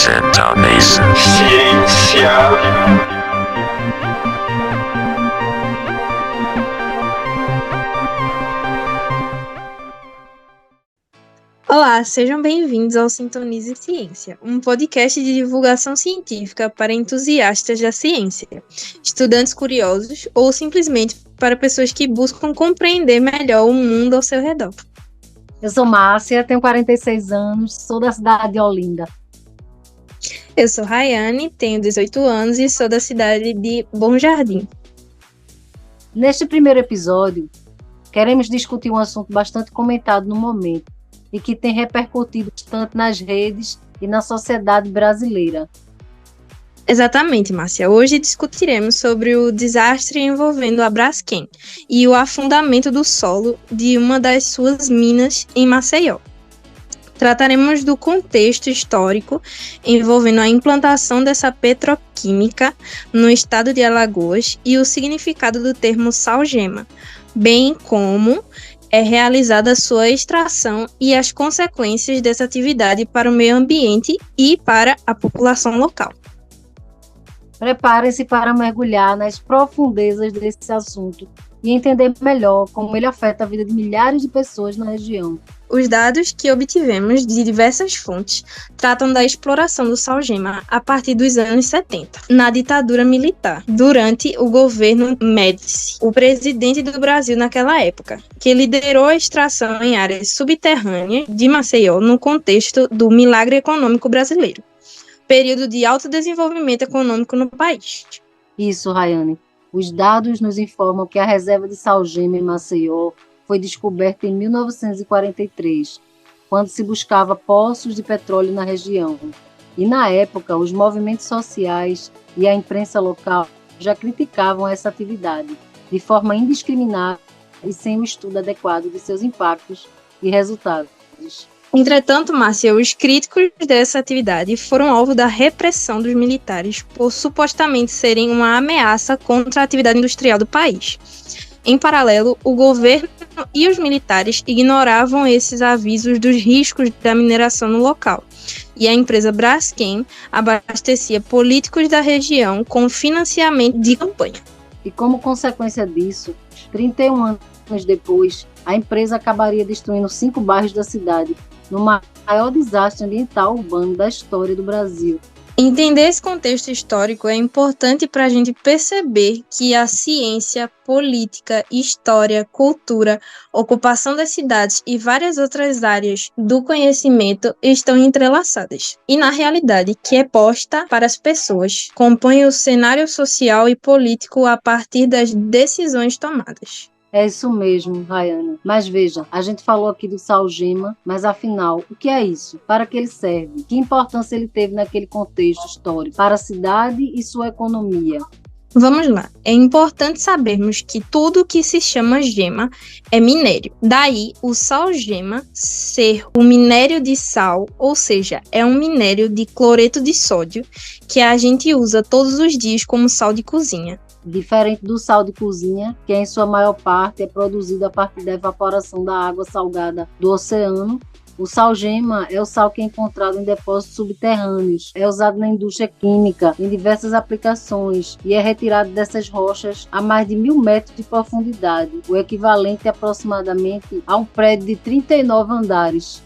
Sintonis. Ciência. Olá, sejam bem-vindos ao Sintonize Ciência, um podcast de divulgação científica para entusiastas da ciência, estudantes curiosos ou simplesmente para pessoas que buscam compreender melhor o mundo ao seu redor. Eu sou Márcia, tenho 46 anos, sou da cidade de Olinda. Eu sou Rayane, tenho 18 anos e sou da cidade de Bom Jardim. Neste primeiro episódio, queremos discutir um assunto bastante comentado no momento e que tem repercutido bastante nas redes e na sociedade brasileira. Exatamente, Márcia. Hoje discutiremos sobre o desastre envolvendo a Braskem e o afundamento do solo de uma das suas minas em Maceió. Trataremos do contexto histórico envolvendo a implantação dessa petroquímica no estado de Alagoas e o significado do termo salgema, bem como é realizada a sua extração e as consequências dessa atividade para o meio ambiente e para a população local. Preparem-se para mergulhar nas profundezas desse assunto e entender melhor como ele afeta a vida de milhares de pessoas na região. Os dados que obtivemos de diversas fontes tratam da exploração do salgema a partir dos anos 70, na ditadura militar, durante o governo Médici, o presidente do Brasil naquela época, que liderou a extração em áreas subterrâneas de Maceió no contexto do milagre econômico brasileiro, período de alto desenvolvimento econômico no país. Isso, Rayane. Os dados nos informam que a reserva de salgema em Maceió foi descoberta em 1943, quando se buscava poços de petróleo na região. E, na época, os movimentos sociais e a imprensa local já criticavam essa atividade, de forma indiscriminada e sem o estudo adequado de seus impactos e resultados. Entretanto, Márcia, os críticos dessa atividade foram alvo da repressão dos militares por supostamente serem uma ameaça contra a atividade industrial do país. Em paralelo, o governo e os militares ignoravam esses avisos dos riscos da mineração no local, e a empresa Braskem abastecia políticos da região com financiamento de campanha. E como consequência disso, 31 anos depois, a empresa acabaria destruindo 5 bairros da cidade, no maior desastre ambiental urbano da história do Brasil. Entender esse contexto histórico é importante para a gente perceber que a ciência, política, história, cultura, ocupação das cidades e várias outras áreas do conhecimento estão entrelaçadas. E na realidade que é posta para as pessoas, compõe o cenário social e político a partir das decisões tomadas. É isso mesmo, Rayane. Mas veja, a gente falou aqui do salgema, mas afinal, o que é isso? Para que ele serve? Que importância ele teve naquele contexto histórico para a cidade e sua economia? Vamos lá. É importante sabermos que tudo que se chama gema é minério. Daí, o salgema ser o minério de sal, ou seja, é um minério de cloreto de sódio que a gente usa todos os dias como sal de cozinha. Diferente do sal de cozinha, que em sua maior parte é produzido a partir da evaporação da água salgada do oceano, o salgema é o sal que é encontrado em depósitos subterrâneos, é usado na indústria química, em diversas aplicações, e é retirado dessas rochas a mais de 1.000 metros de profundidade, o equivalente aproximadamente a um prédio de 39 andares.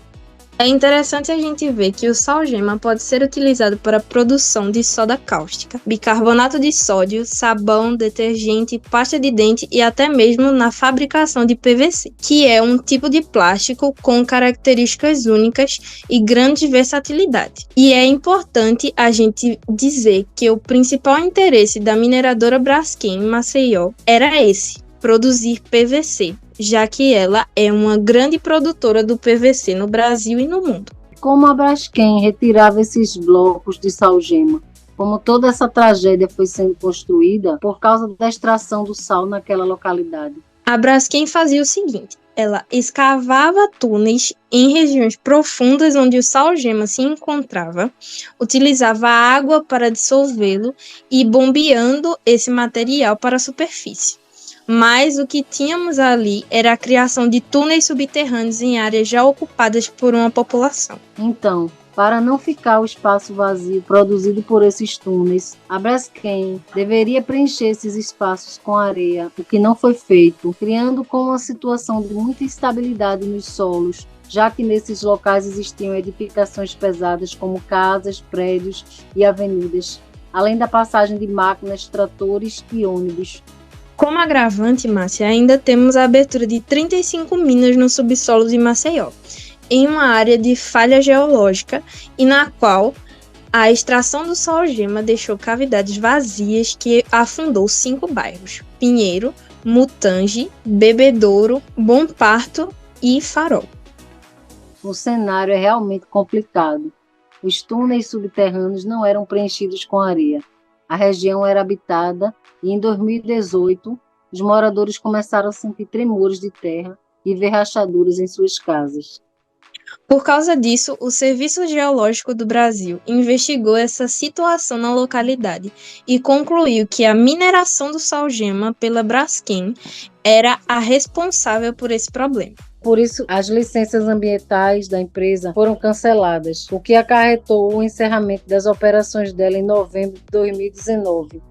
É interessante a gente ver que o salgema pode ser utilizado para a produção de soda cáustica, bicarbonato de sódio, sabão, detergente, pasta de dente e até mesmo na fabricação de PVC, que é um tipo de plástico com características únicas e grande versatilidade. E é importante a gente dizer que o principal interesse da mineradora Braskem em Maceió era esse: produzir PVC, já que ela é uma grande produtora do PVC no Brasil e no mundo. Como a Braskem retirava esses blocos de salgema? Como toda essa tragédia foi sendo construída por causa da extração do sal naquela localidade? A Braskem fazia o seguinte: ela escavava túneis em regiões profundas onde o salgema se encontrava, utilizava água para dissolvê-lo e bombeando esse material para a superfície. Mas o que tínhamos ali era a criação de túneis subterrâneos em áreas já ocupadas por uma população. Então, Para não ficar o espaço vazio produzido por esses túneis, a Braskem deveria preencher esses espaços com areia, o que não foi feito, criando com uma situação de muita instabilidade nos solos, já que nesses locais existiam edificações pesadas como casas, prédios e avenidas, além da passagem de máquinas, tratores e ônibus. Como agravante, Márcia, ainda temos a abertura de 35 minas no subsolo de Maceió, em uma área de falha geológica e na qual a extração do sal-algema deixou cavidades vazias que afundou 5 bairros: Pinheiro, Mutange, Bebedouro, Bom Parto e Farol. O cenário é realmente complicado. Os túneis subterrâneos não eram preenchidos com areia. A região era habitada e em 2018 os moradores começaram a sentir tremores de terra e ver rachaduras em suas casas. Por causa disso, o Serviço Geológico do Brasil investigou essa situação na localidade e concluiu que a mineração do sal-algema pela Braskem era a responsável por esse problema. Por isso, as licenças ambientais da empresa foram canceladas, o que acarretou o encerramento das operações dela em novembro de 2019.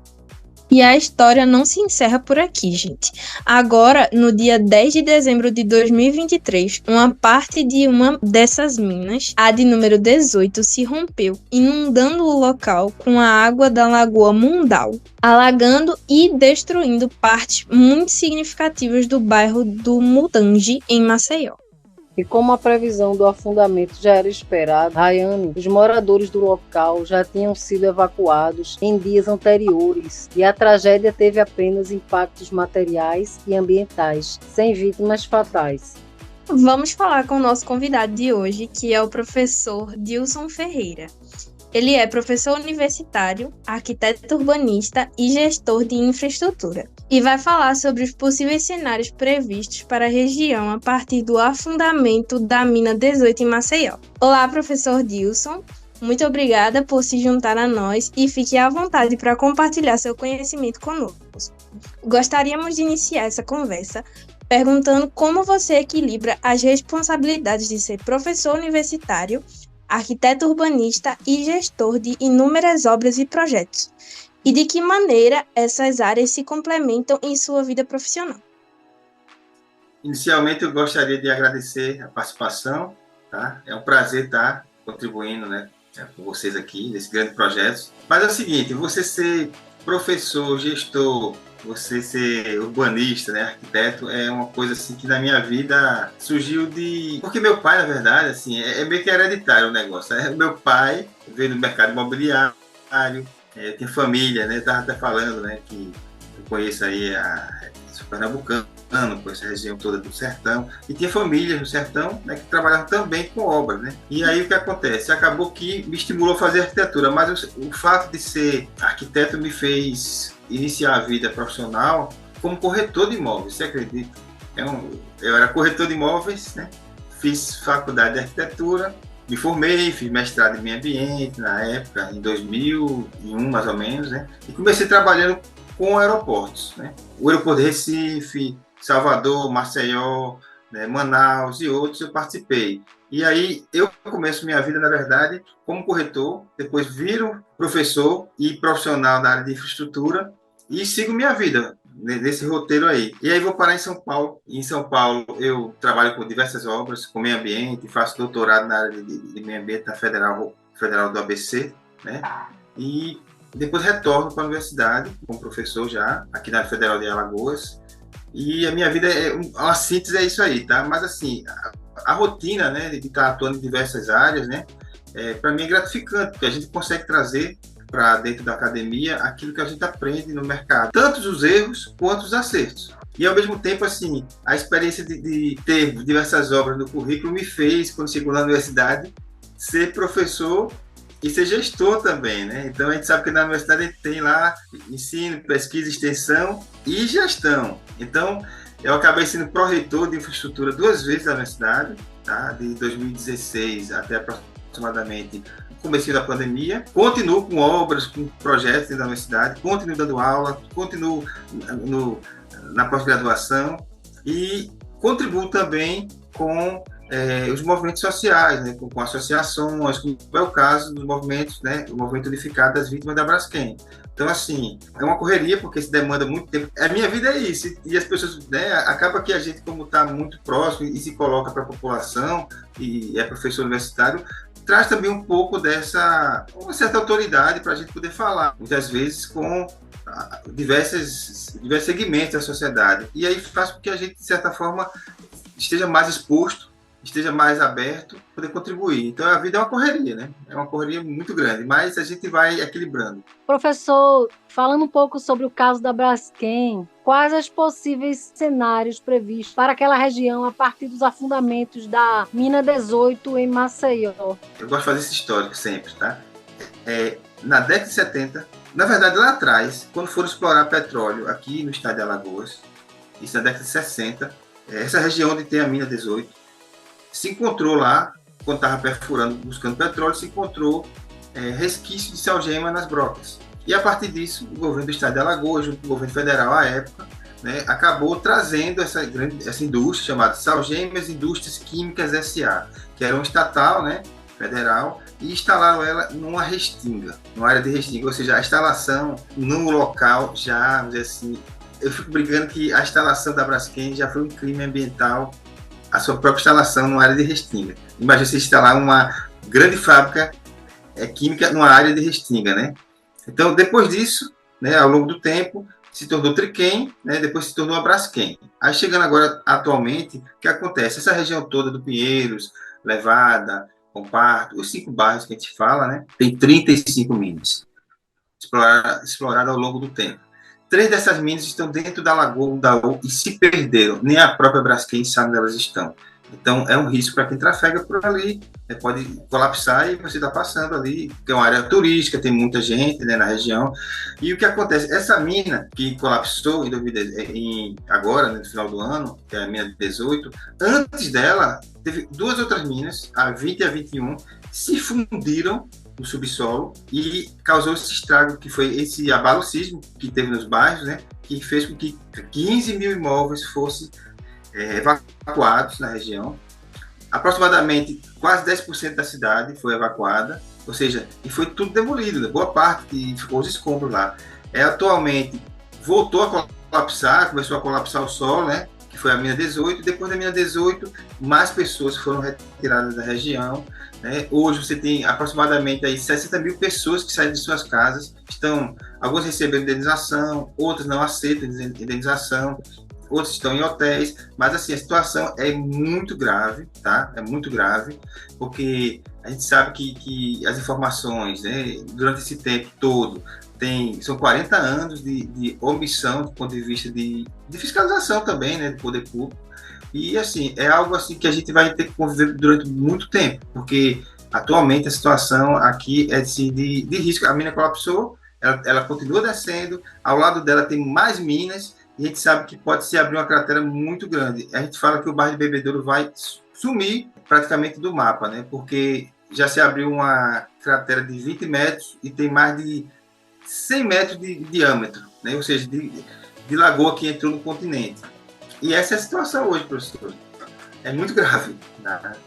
E a história não se encerra por aqui, gente. Agora, no dia 10 de dezembro de 2023, uma parte de uma dessas minas, a de número 18, se rompeu, inundando o local com a água da Lagoa Mundal, alagando e destruindo partes muito significativas do bairro do Mutange, em Maceió. E como a previsão do afundamento já era esperada, Rayane, os moradores do local já tinham sido evacuados em dias anteriores e a tragédia teve apenas impactos materiais e ambientais, sem vítimas fatais. Vamos falar com o nosso convidado de hoje, que é o professor Dilson Ferreira. Ele é professor universitário, arquiteto urbanista e gestor de infraestrutura. E vai falar sobre os possíveis cenários previstos para a região a partir do afundamento da mina 18 em Maceió. Olá, professor Dilson. Muito obrigada por se juntar a nós e fique à vontade para compartilhar seu conhecimento conosco. Gostaríamos de iniciar essa conversa perguntando como você equilibra as responsabilidades de ser professor universitário, arquiteto urbanista e gestor de inúmeras obras e projetos, e de que maneira essas áreas se complementam em sua vida profissional. Inicialmente, eu gostaria de agradecer a participação, tá? É um prazer estar contribuindo, né, com vocês aqui nesse grande projeto. Mas é o seguinte, você ser professor, gestor, você ser urbanista, né, arquiteto, é uma coisa assim que na minha vida surgiu de... Porque meu pai, na verdade, assim, é meio que hereditário o negócio, né? Meu pai veio do mercado imobiliário, tem família, né? Estava até falando, né, que eu conheço aí sou pernambucano, conheço a região toda do sertão, e tinha famílias no sertão, né, que trabalhavam também com obras, né? E aí o que acontece? Acabou que me estimulou a fazer arquitetura, mas o fato de ser arquiteto me fez iniciar a vida profissional como corretor de imóveis, você acredita? Eu era corretor de imóveis, né? Fiz faculdade de arquitetura, me formei, fiz mestrado em meio ambiente na época, em 2001 mais ou menos, né? E comecei trabalhando com aeroportos, né? O aeroporto de Recife, Salvador, Maceió, né, Manaus e outros eu participei. E aí eu começo minha vida, na verdade, como corretor, depois viro professor e profissional da área de infraestrutura e sigo minha vida nesse roteiro aí. E aí vou parar em São Paulo. Em São Paulo eu trabalho com diversas obras, com meio ambiente, faço doutorado na área de meio ambiente na Federal do ABC, né? E depois retorno para a universidade como professor já, aqui na Federal de Alagoas. E a minha vida, uma síntese é isso aí, tá? Mas assim, a rotina, né, de estar atuando em diversas áreas, né, para mim é gratificante, porque a gente consegue trazer para dentro da academia aquilo que a gente aprende no mercado, tanto os erros quanto os acertos. E ao mesmo tempo, assim, a experiência de ter diversas obras no currículo me fez, quando chegou na universidade, ser professor e ser gestor também, né? Então a gente sabe que na universidade a gente tem lá ensino, pesquisa, extensão e gestão. Então eu acabei sendo pró-reitor de infraestrutura 2 vezes na universidade, tá? De 2016 até aproximadamente o começo da pandemia. Continuo com obras, com projetos dentro da universidade, continuo dando aula, continuo na pós-graduação e contribuo também com os movimentos sociais, né, com associações, como é o caso dos movimentos, né, o movimento unificado das vítimas da Braskem. Então, assim, é uma correria, porque se demanda muito tempo. A minha vida é isso, e as pessoas, né, acaba que a gente, como está muito próximo e se coloca para a população, e é professor universitário, traz também um pouco dessa, uma certa autoridade para a gente poder falar, muitas vezes com diversos segmentos da sociedade. E aí faz com que a gente, de certa forma, esteja mais exposto, esteja mais aberto, poder contribuir. Então, a vida é uma correria, né? É uma correria muito grande, mas a gente vai equilibrando. Professor, falando um pouco sobre o caso da Braskem, quais os possíveis cenários previstos para aquela região a partir dos afundamentos da mina 18 em Maceió? Eu gosto de fazer esse histórico sempre, tá? Na década de 70, na verdade, lá atrás, quando foram explorar petróleo aqui no estado de Alagoas, isso na década de 60, essa região onde tem a mina 18, se encontrou lá, quando estava perfurando, buscando petróleo, se encontrou resquício de salgema nas brocas. E a partir disso, o governo do estado de Alagoas, junto com o governo federal à época, né, acabou trazendo essa indústria chamada Salgemas Indústrias Químicas S.A., que era uma estatal, né, federal, e instalaram ela numa restinga, numa área de restinga, ou seja, a instalação no local já, vamos dizer assim, eu fico brincando que a instalação da Braskem já foi um crime ambiental, a sua própria instalação numa área de restinga. Imagina você instalar uma grande fábrica química numa área de restinga, né? Então, depois disso, né, ao longo do tempo, se tornou Triquem, né, depois se tornou a Braskem. Aí, chegando agora, atualmente, o que acontece? Essa região toda do Pinheiros, Levada, Comparto, os 5 bairros que a gente fala, né, tem 35 minas exploradas ao longo do tempo. 3 dessas minas estão dentro da Lagoa Mundaú e se perderam. Nem a própria Braskem sabe onde elas estão. Então, é um risco para quem trafega por ali. Pode colapsar e você está passando ali, que é uma área turística, tem muita gente, né, na região. E o que acontece? Essa mina que colapsou agora, no final do ano, que é a mina 18, antes dela, teve 2 outras minas, a 20 e a 21, se fundiram no subsolo e causou esse estrago, que foi esse abalo sísmico que teve nos bairros, né, que fez com que 15 mil imóveis fossem evacuados na região. Aproximadamente quase 10% da cidade foi evacuada, ou seja, e foi tudo demolido, né? Boa parte, e ficou os escombros lá. Atualmente voltou a colapsar, começou a colapsar o solo, né, que foi a mina 18, e depois da mina 18, mais pessoas foram retiradas da região. Né? Hoje você tem aproximadamente aí 60 mil pessoas que saem de suas casas, alguns recebendo indenização, outros não aceitam indenização, outros estão em hotéis, mas assim, a situação é muito grave, tá? É muito grave, porque a gente sabe que as informações, né, durante esse tempo todo, são 40 anos de omissão do ponto de vista de fiscalização também, né, do poder público, e assim, é algo assim que a gente vai ter que conviver durante muito tempo, porque atualmente a situação aqui é assim, de risco. A mina colapsou, ela continua descendo, ao lado dela tem mais minas, e a gente sabe que pode se abrir uma cratera muito grande. A gente fala que o bairro de Bebedouro vai sumir praticamente do mapa, né? Porque já se abriu uma cratera de 20 metros e tem mais de 100 metros de diâmetro, né? Ou seja, de lagoa que entrou no continente. E essa é a situação hoje, professor. É muito grave.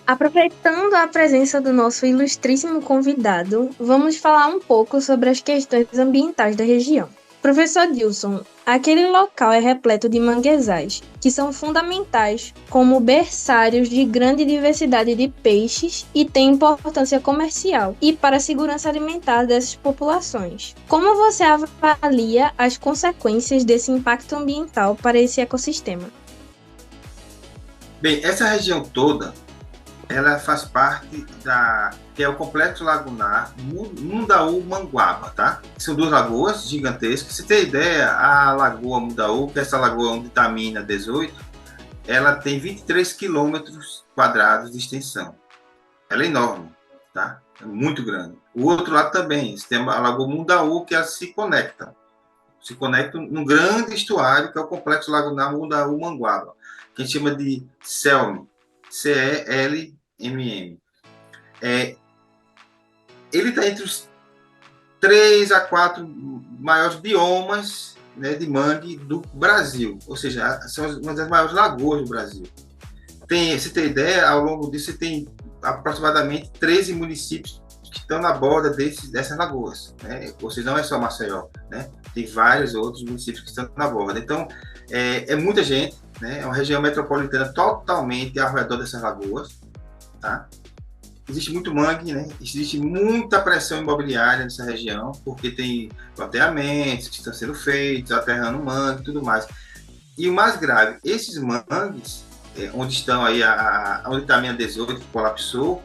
Aproveitando a presença do nosso ilustríssimo convidado, vamos falar um pouco sobre as questões ambientais da região. Professor Dilson, aquele local é repleto de manguezais, que são fundamentais como berçários de grande diversidade de peixes e têm importância comercial e para a segurança alimentar dessas populações. Como você avalia as consequências desse impacto ambiental para esse ecossistema? Bem, essa região toda, ela faz parte que é o Complexo Lagunar Mundaú-Manguaba, tá? São 2 lagoas gigantescas. Se tem ideia, a Lagoa Mundaú, que é essa lagoa onde está a mina 18, ela tem 23 quilômetros quadrados de extensão. Ela é enorme, tá? É muito grande. O outro lado também, você tem a Lagoa Mundaú, que ela se conecta num grande estuário, que é o Complexo Lagunar Mundaú-Manguaba, que a gente chama de CELM, CELMM. Ele está entre os 3 a 4 maiores biomas, né, de mangue do Brasil, ou seja, são uma das maiores lagoas do Brasil. você tem ideia, ao longo disso você tem aproximadamente 13 municípios que estão na borda dessas lagoas, né? Ou seja, não é só Maceió, né? Tem vários outros municípios que estão na borda. Então, é muita gente, né? É uma região metropolitana totalmente ao redor dessas lagoas, tá? Existe muito mangue, né? Existe muita pressão imobiliária nessa região, porque tem loteamentos que estão sendo feitos, aterrando mangue e tudo mais. E o mais grave, esses mangues, onde estão aí, onde está a mina 18, que colapsou,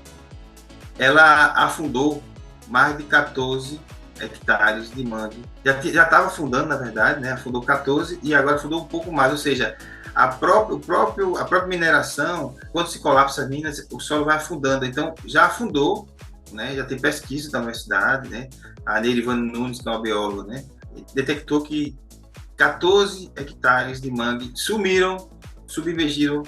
ela afundou mais de 14 hectares de mangue. Já estava afundando, na verdade, né? Afundou 14 e agora afundou um pouco mais, ou seja, a própria mineração, quando se colapsa as minas, o solo vai afundando. Então, já afundou, né? Já tem pesquisa da universidade, né? A Neirivane Nunes, que é uma bióloga, né? Detectou que 14 hectares de mangue sumiram, submergiram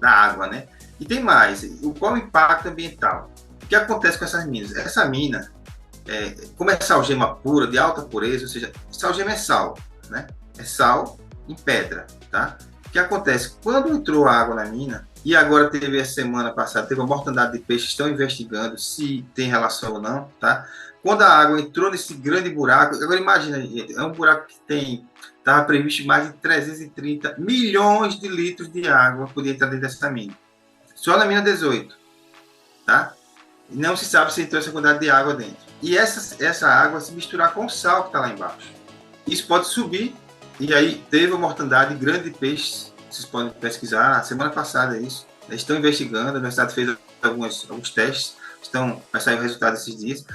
na água, né? E tem mais, qual o impacto ambiental? O que acontece com essas minas? Essa mina, como é salgema pura, de alta pureza, ou seja, salgema é sal, né? É sal em pedra, tá? O que acontece? Quando entrou água na mina, e agora teve a semana passada, teve uma mortandade de peixes, estão investigando se tem relação ou não, tá? Quando a água entrou nesse grande buraco, agora imagina, gente, é um buraco que estava previsto mais de 330 milhões de litros de água podia entrar dentro dessa mina. Só na mina 18, tá? Não se sabe se entrou essa quantidade de água dentro. E essa água se misturar com o sal que está lá embaixo. Isso pode subir, e aí teve uma mortandade grande de peixes, vocês podem pesquisar, semana passada é isso. Eles estão investigando, a universidade fez alguns testes, vai sair o resultado desses dias.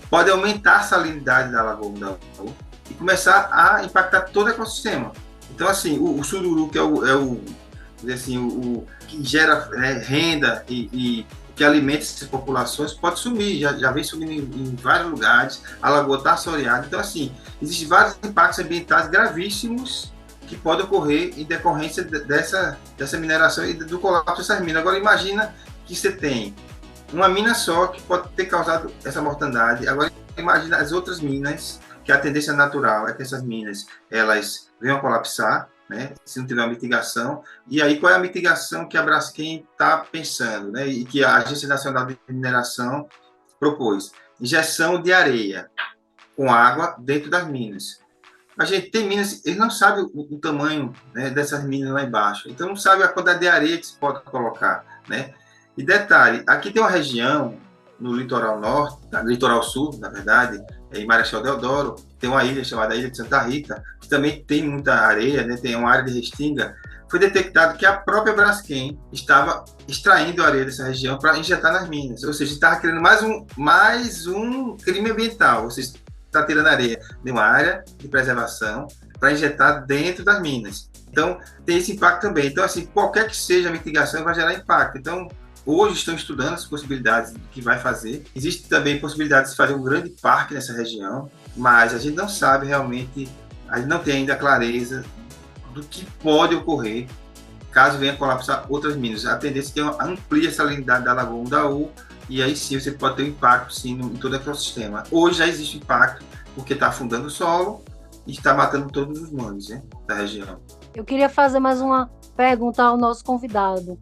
Pode aumentar a salinidade da Lagoa Mundaú e começar a impactar todo o ecossistema. Então, assim, o sururu, que é o que gera, né, renda e que alimenta essas populações, pode sumir, já vem sumindo em vários lugares, a lagoa está assoreada. Então, assim, existem vários impactos ambientais gravíssimos que podem ocorrer em decorrência dessa mineração e do colapso dessas minas. Agora, imagina que você tem uma mina só que pode ter causado essa mortandade. Agora, imagina as outras minas, que a tendência natural é que essas minas, elas venham a colapsar, né, se não tiver uma mitigação. E aí, qual é a mitigação que a Braskem está pensando, né, e que a Agência Nacional de Mineração propôs? Injeção de areia com água dentro das minas. A gente tem minas, eles não sabem o tamanho, né, dessas minas lá embaixo, então não sabe a quantidade de areia que se pode colocar, né? E detalhe, aqui tem uma região no litoral norte, no litoral sul, na verdade, em Marechal Deodoro, tem uma ilha chamada Ilha de Santa Rita, que também tem muita areia, né, tem uma área de restinga. Foi detectado que a própria Braskem estava extraindo a areia dessa região para injetar nas minas, ou seja, estava criando mais um crime ambiental, ou seja, está tirando areia de uma área de preservação para injetar dentro das minas. Então, tem esse impacto também. Então, assim, qualquer que seja a mitigação vai gerar impacto. Então, hoje estão estudando as possibilidades que vai fazer. Existe também possibilidade de fazer um grande parque nessa região, mas a gente não sabe realmente, a gente não tem ainda clareza do que pode ocorrer caso venha colapsar outras minas. A tendência é que amplie a salinidade da Lagoa Mundaú, e aí sim você pode ter um impacto sim, em todo o ecossistema. Hoje já existe impacto porque está afundando o solo e está matando todos os mangues, né, da região. Eu queria fazer mais uma pergunta ao nosso convidado.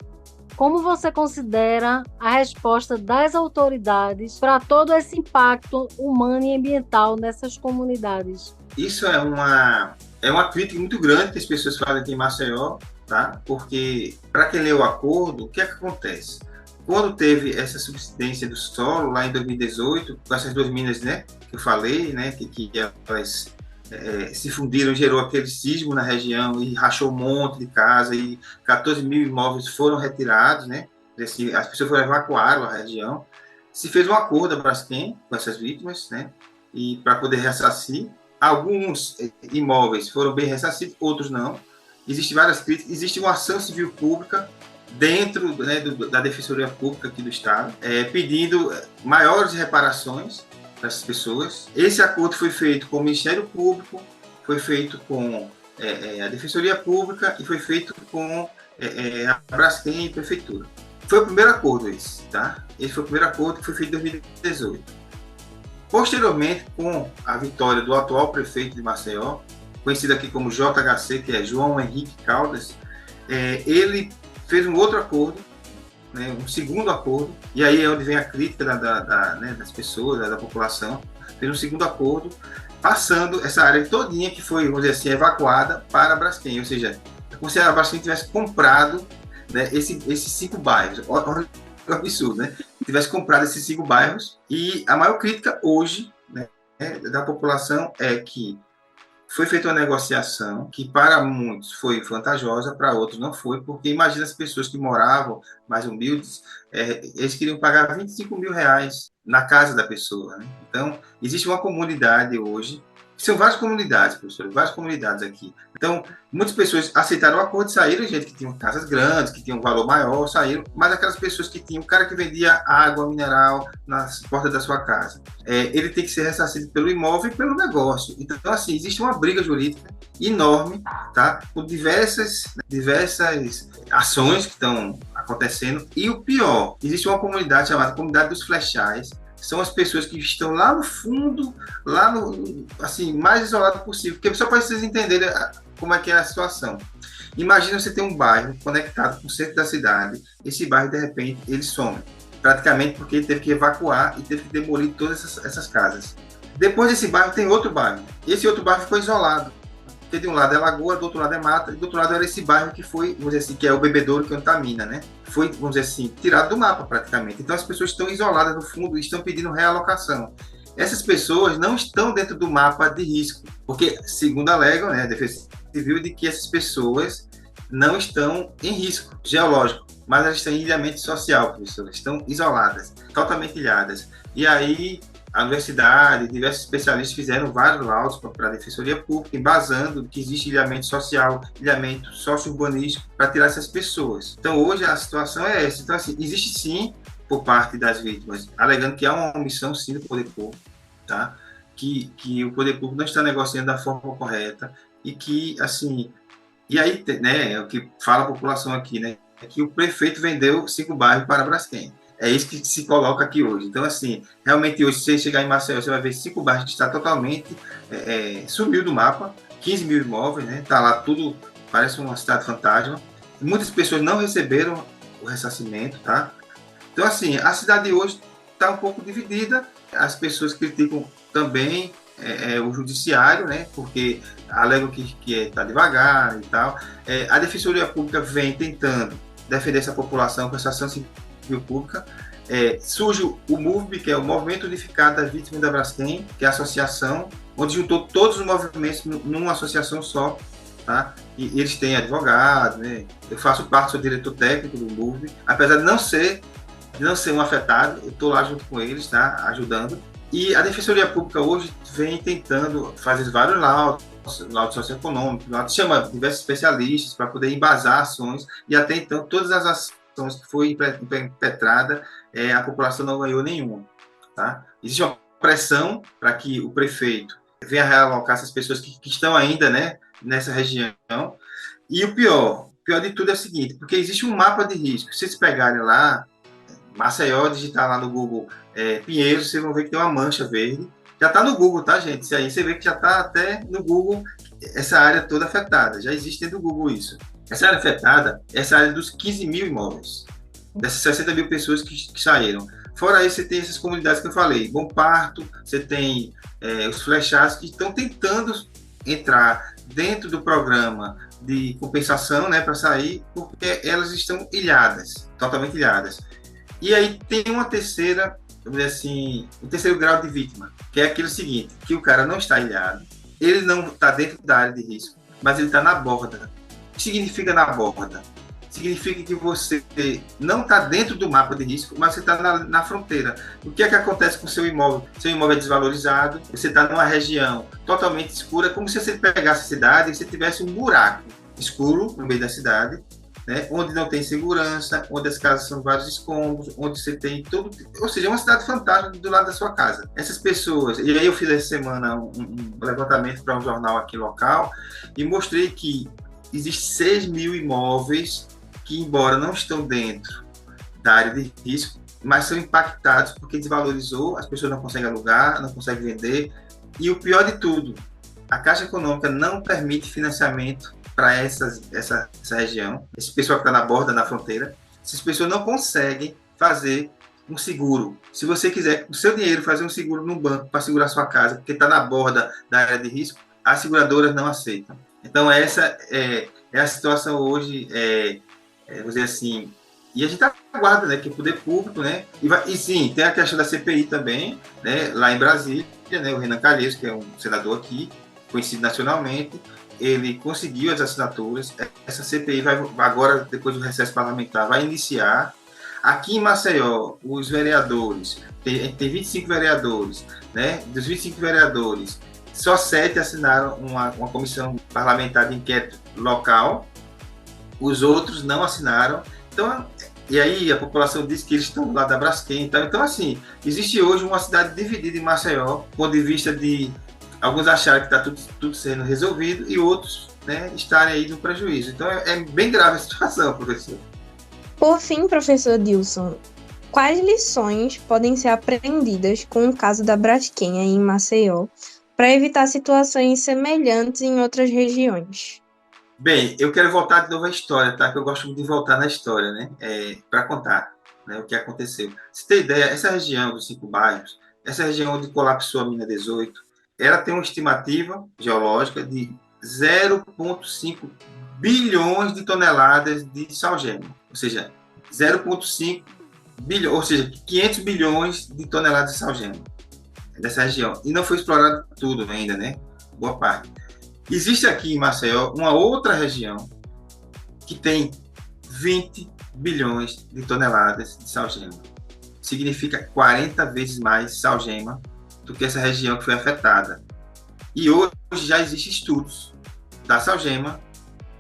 Como você considera a resposta das autoridades para todo esse impacto humano e ambiental nessas comunidades? Isso é uma crítica muito grande que as pessoas fazem aqui em Maceió, tá? Porque, para quem lê o acordo, o que é que acontece? Quando teve essa subsidência do solo, lá em 2018, com essas duas minas, né, que eu falei, né, que elas se fundiram, gerou aquele sismo na região e rachou um monte de casa e 14 mil imóveis foram retirados, né? Assim, as pessoas foram evacuar a região. Se fez um acordo da Braskem com essas vítimas, né? E para poder ressarcir. Alguns imóveis foram bem ressarcidos, outros não. Existem várias críticas. Existe uma ação civil pública dentro, né, da Defensoria Pública aqui do Estado, pedindo maiores reparações para essas pessoas. Esse acordo foi feito com o Ministério Público, foi feito com a Defensoria Pública e foi feito com a Braskem e a Prefeitura. Foi o primeiro acordo esse, tá? Esse foi o primeiro acordo que foi feito em 2018. Posteriormente, com a vitória do atual prefeito de Maceió, conhecido aqui como JHC, que é João Henrique Caldas, ele fez um outro acordo, né, um segundo acordo, e aí é onde vem a crítica né, das pessoas, da população, fez um segundo acordo, passando essa área todinha que foi, vamos dizer assim, evacuada para a Braskem, ou seja, é como se a Braskem tivesse comprado, né, esses 5 bairros, olha o absurdo, né? Tivesse comprado esses 5 bairros, e a maior crítica hoje, né, da população é que foi feita uma negociação que para muitos foi vantajosa, para outros não foi, porque imagina as pessoas que moravam mais humildes, eles queriam pagar R$25 mil na casa da pessoa, né? Então, existe uma comunidade hoje, são várias comunidades, professor, várias comunidades aqui. Então, muitas pessoas aceitaram o acordo, saíram, gente que tinham casas grandes, que tinham um valor maior, saíram, mas aquelas pessoas que tinham, o cara que vendia água mineral nas portas da sua casa, ele tem que ser ressarcido pelo imóvel e pelo negócio. Então, assim, existe uma briga jurídica enorme, tá? Com diversas ações que estão acontecendo, e o pior, existe uma comunidade chamada Comunidade dos Flechais, são as pessoas que estão lá no fundo, lá no, assim, mais isolado possível, porque só para vocês entenderem como é que é a situação. Imagina você ter um bairro conectado com o centro da cidade, esse bairro, de repente, ele some, praticamente porque ele teve que evacuar e teve que demolir todas essas casas. Depois desse bairro tem outro bairro, esse outro bairro ficou isolado, porque de um lado é lagoa, do outro lado é mata, e do outro lado era esse bairro que foi, vamos dizer assim, que é o Bebedouro, que é onde está a mina, né? Foi, vamos dizer assim, tirado do mapa praticamente. Então as pessoas estão isoladas no fundo e estão pedindo realocação. Essas pessoas não estão dentro do mapa de risco, porque, segundo alegam, né, a Defesa Civil, de que essas pessoas não estão em risco geológico, mas elas estão em ilhamento social, professor, estão isoladas, totalmente ilhadas. E aí a universidade, diversos especialistas fizeram vários laudos para a Defensoria Pública, embasando que existe ilhamento social, ilhamento socio-urbanístico, para tirar essas pessoas. Então, hoje, a situação é essa. Então, assim, existe sim, por parte das vítimas, alegando que há uma omissão, sim, do poder público, tá? Que o poder público não está negociando da forma correta, e que, assim, e aí, né, é o que fala a população aqui, né, é que o prefeito vendeu 5 bairros para a Braskem. É isso que se coloca aqui hoje. Então, assim, realmente hoje, se você chegar em Maceió, você vai ver 5 bairros que está totalmente, sumiu do mapa, 15 mil imóveis, né? Está lá tudo, parece uma cidade fantasma. Muitas pessoas não receberam o ressarcimento, tá? Então, assim, a cidade hoje está um pouco dividida. As pessoas criticam também o judiciário, né? Porque alegam que está devagar e tal. A Defensoria Pública vem tentando defender essa população com essa ação civil pública. Surge o MUVB, que é o Movimento Unificado das Vítimas da Braskem, que é a associação, onde juntou todos os movimentos numa associação só, tá? E eles têm advogado, né? Eu faço parte, sou diretor técnico do MUVB, apesar de não ser um afetado, eu estou lá junto com eles, tá? Ajudando. E a Defensoria Pública hoje vem tentando fazer vários laudos socioeconômicos, chama diversos especialistas para poder embasar ações, e até então todas as ações que foi impetrada, a população não ganhou nenhuma, tá? Existe uma pressão para que o prefeito venha realocar essas pessoas que estão ainda, né, nessa região. E o pior de tudo é o seguinte, porque existe um mapa de risco. Se vocês pegarem lá, Maceió, digitar lá no Google Pinheiros, vocês vão ver que tem uma mancha verde. Já está no Google, tá, gente? Isso aí você vê que já está até no Google essa área toda afetada. Já existe dentro do Google isso. Essa área afetada, essa área dos 15 mil imóveis, dessas 60 mil pessoas que saíram. Fora isso, você tem essas comunidades que eu falei, Bom Parto, você tem os Flechais, que estão tentando entrar dentro do programa de compensação, né, para sair, porque elas estão ilhadas, totalmente ilhadas. E aí tem uma terceira, vamos dizer assim, um terceiro grau de vítima, que é aquele seguinte, que o cara não está ilhado, ele não está dentro da área de risco, mas ele está na borda. O que significa na borda? Significa que você não está dentro do mapa de risco, mas você está na fronteira. O que é que acontece com o seu imóvel? Seu imóvel é desvalorizado, você está numa região totalmente escura, como se você pegasse a cidade e você tivesse um buraco escuro no meio da cidade, né, onde não tem segurança, onde as casas são vários escombros, onde você tem tudo, ou seja, é uma cidade fantástica do lado da sua casa. Essas pessoas, e aí eu fiz essa semana um levantamento para um jornal aqui local e mostrei que existem 6 mil imóveis que, embora não estão dentro da área de risco, mas são impactados porque desvalorizou, as pessoas não conseguem alugar, não conseguem vender, e o pior de tudo, a Caixa Econômica não permite financiamento para essa região, esse pessoal que está na borda, na fronteira, essas pessoas não conseguem fazer um seguro. Se você quiser, com o seu dinheiro, fazer um seguro num banco para segurar sua casa, porque está na borda da área de risco, as seguradoras não aceitam. Então, essa é a situação hoje, vou dizer assim, e a gente aguarda, né, que o poder público, né, e sim, tem a questão da CPI também, né, lá em Brasília, né, o Renan Calheiros, que é um senador aqui, conhecido nacionalmente, ele conseguiu as assinaturas, essa CPI vai agora, depois do recesso parlamentar, vai iniciar. Aqui em Maceió, os vereadores, tem 25 vereadores, né, dos 25 vereadores, só 7 assinaram uma comissão parlamentar de inquérito local, os outros não assinaram. Então, e aí a população diz que eles estão do lado da Braskem. Então, assim, existe hoje uma cidade dividida em Maceió, do ponto de vista de alguns acharem que está tudo sendo resolvido e outros, né, estarem aí no prejuízo. Então, é bem grave a situação, professor. Por fim, professor Dilson, quais lições podem ser aprendidas com o caso da Braskem aí em Maceió para evitar situações semelhantes em outras regiões? Bem, eu quero voltar de novo à história, tá? Que eu gosto muito de voltar na história, né? Para contar, né, o que aconteceu. Se tem ideia, essa região dos 5 bairros, essa região onde colapsou a mina 18, ela tem uma estimativa geológica de 0,5 bilhões de toneladas de salgema. Ou seja, 0,5 bilhões, ou seja, 500 bilhões de toneladas de salgema dessa região. E não foi explorado tudo ainda, né? Boa parte. Existe aqui em Maceió uma outra região que tem 20 bilhões de toneladas de salgema. Significa 40 vezes mais salgema do que essa região que foi afetada. E hoje já existem estudos da salgema,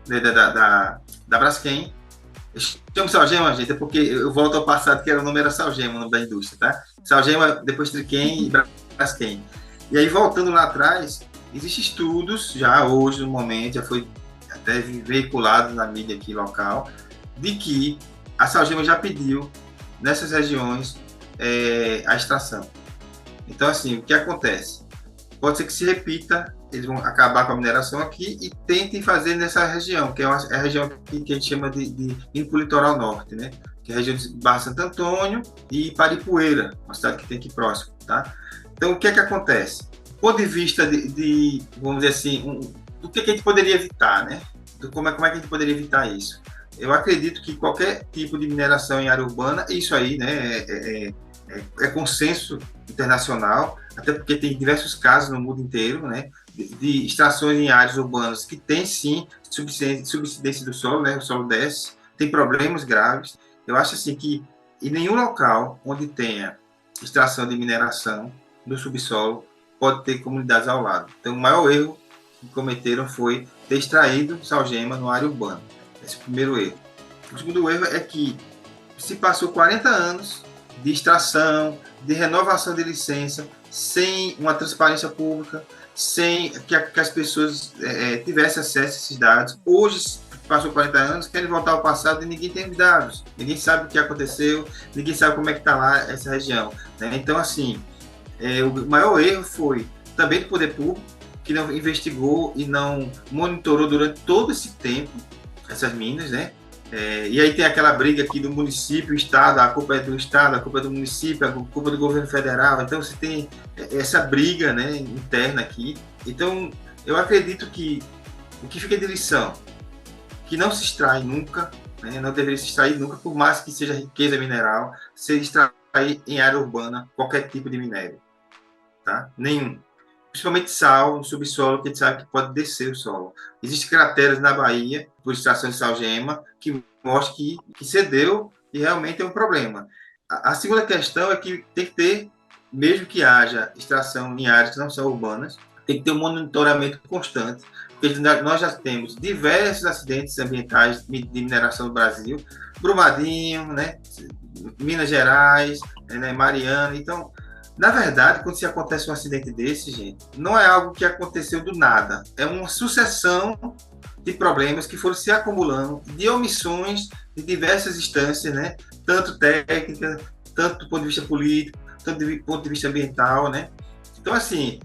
da Braskem. Eu chamo salgema, gente, é porque eu volto ao passado, que o nome era salgema, o nome da indústria, tá? Salgema, depois Triquem e Braskem. E aí, voltando lá atrás, existem estudos, já hoje, no momento, já foi até veiculado na mídia aqui local, de que a salgema já pediu, nessas regiões, a extração. Então, assim, o que acontece? Pode ser que se repita, eles vão acabar com a mineração aqui e tentem fazer nessa região, que é a região que a gente chama de indo para o litoral norte, né? Que é a região de Barra Santo Antônio e Paripueira, uma cidade que tem aqui próximo, tá? Então, o que é que acontece? Do ponto de vista vamos dizer assim, do que a gente poderia evitar, né? Como é que a gente poderia evitar isso? Eu acredito que qualquer tipo de mineração em área urbana, isso aí, né, é consenso internacional, até porque tem diversos casos no mundo inteiro, né, de extrações em áreas urbanas que tem sim subsidência do solo, né, o solo desce, tem problemas graves. Eu acho assim que em nenhum local onde tenha extração de mineração no subsolo pode ter comunidades ao lado. Então, o maior erro que cometeram foi ter extraído salgema na área urbana. Esse é o primeiro erro. O segundo erro é que se passou 40 anos de extração, de renovação de licença, sem uma transparência pública, sem que as pessoas tivessem acesso a esses dados. Hoje, passou 40 anos, querem voltar ao passado e ninguém tem os dados. Ninguém sabe o que aconteceu, ninguém sabe como é que está lá essa região, né? Então, assim, o maior erro foi também do poder público, que não investigou e não monitorou durante todo esse tempo essas minas, né? E aí tem aquela briga aqui do município, estado, a culpa é do estado, a culpa é do município, a culpa é do governo federal. Então você tem essa briga, né, interna aqui. Então eu acredito que o que fica de lição, que não se extrai nunca, né, não deveria se extrair nunca, por mais que seja riqueza mineral, se extrair em área urbana qualquer tipo de minério, tá? Nenhum. Principalmente sal no subsolo, que a gente sabe que pode descer o solo. Existem crateras na Bahia, por extração de salgema, que mostram que cedeu e realmente é um problema. A segunda questão é que tem que ter, mesmo que haja extração em áreas que não são urbanas, tem que ter um monitoramento constante, porque nós já temos diversos acidentes ambientais de mineração no Brasil, Brumadinho, né, Minas Gerais, né, Mariana. Então, na verdade, quando se acontece um acidente desse, gente, não é algo que aconteceu do nada. É uma sucessão de problemas que foram se acumulando, de omissões de diversas instâncias, né? Tanto técnica, tanto do ponto de vista político, tanto do ponto de vista ambiental, né? Então, assim,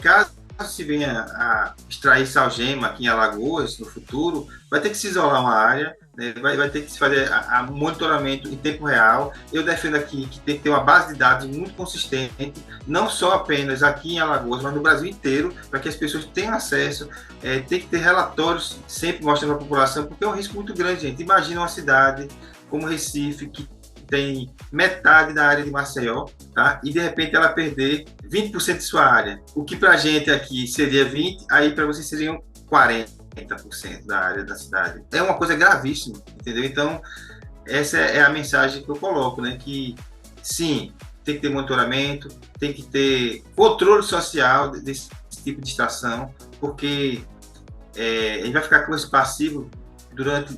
caso se venha a extrair salgema aqui em Alagoas no futuro, vai ter que se isolar uma área, né? Vai ter que se fazer a monitoramento em tempo real. Eu defendo aqui que tem que ter uma base de dados muito consistente, não só apenas aqui em Alagoas, mas no Brasil inteiro, para que as pessoas tenham acesso. Tem que ter relatórios sempre mostrando a população, porque é um risco muito grande, gente. Imagina uma cidade como Recife, que tem metade da área de Maceió, tá? E de repente ela perder 20% de sua área. O que para a gente aqui seria 20%, aí para vocês seriam 40% da área da cidade. É uma coisa gravíssima, entendeu? Então, essa é a mensagem que eu coloco, né? Que sim, tem que ter monitoramento, tem que ter controle social desse tipo de estação, porque a gente vai ficar com esse passivo durante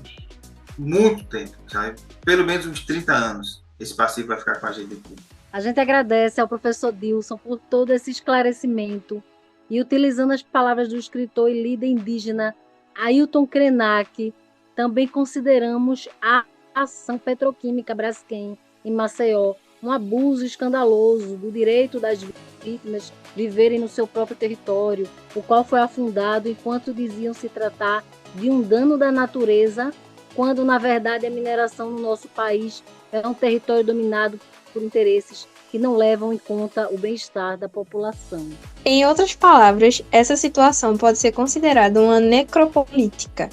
muito tempo, sabe? Pelo menos uns 30 anos, esse passivo vai ficar com a gente aqui. A gente agradece ao professor Dilson por todo esse esclarecimento e, utilizando as palavras do escritor e líder indígena Ailton Krenak, também consideramos a ação petroquímica Braskem em Maceió um abuso escandaloso do direito das vítimas viverem no seu próprio território, o qual foi afundado enquanto diziam se tratar de um dano da natureza, quando na verdade a mineração no nosso país é um território dominado por interesses que não levam em conta o bem-estar da população. Em outras palavras, essa situação pode ser considerada uma necropolítica,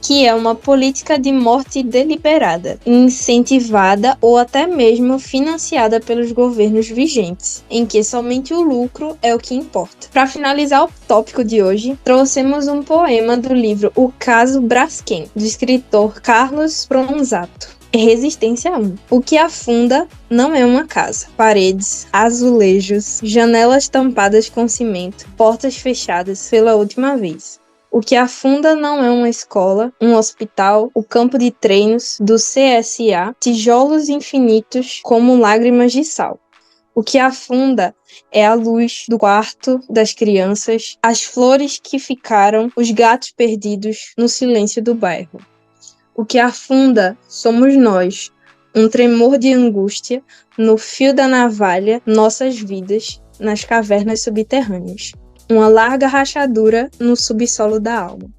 que é uma política de morte deliberada, incentivada ou até mesmo financiada pelos governos vigentes, em que somente o lucro é o que importa. Para finalizar o tópico de hoje, trouxemos um poema do livro O Caso Braskem, do escritor Carlos Pronzato. Resistência 1. O que afunda não é uma casa. Paredes, azulejos, janelas tampadas com cimento, portas fechadas pela última vez. O que afunda não é uma escola, um hospital, o campo de treinos do CSA, tijolos infinitos como lágrimas de sal. O que afunda é a luz do quarto das crianças, as flores que ficaram, os gatos perdidos no silêncio do bairro. O que afunda somos nós, um tremor de angústia no fio da navalha, nossas vidas nas cavernas subterrâneas. Uma larga rachadura no subsolo da alma.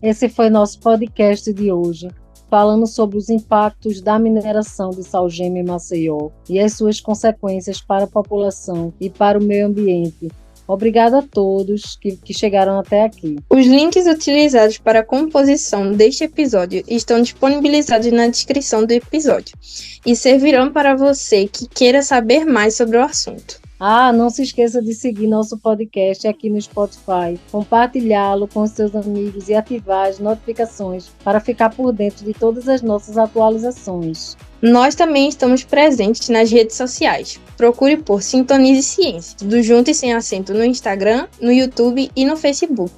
Esse foi nosso podcast de hoje, falando sobre os impactos da mineração de salgema em Maceió e as suas consequências para a população e para o meio ambiente. Obrigada a todos que chegaram até aqui. Os links utilizados para a composição deste episódio estão disponibilizados na descrição do episódio e servirão para você que queira saber mais sobre o assunto. Não se esqueça de seguir nosso podcast aqui no Spotify, compartilhá-lo com seus amigos e ativar as notificações para ficar por dentro de todas as nossas atualizações. Nós também estamos presentes nas redes sociais. Procure por Sintonize Ciência, tudo junto e sem acento no Instagram, no YouTube e no Facebook,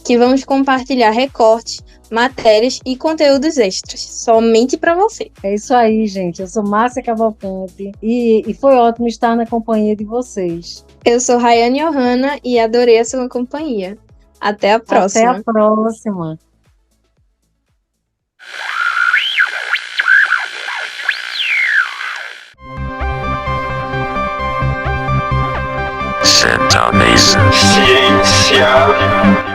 que vamos compartilhar recortes, matérias e conteúdos extras, somente para você. É isso aí, gente. Eu sou Márcia Cavalcante e foi ótimo estar na companhia de vocês. Eu sou Rayane Johanna e adorei a sua companhia. Até a próxima. Até a próxima. Sintonize Ciência.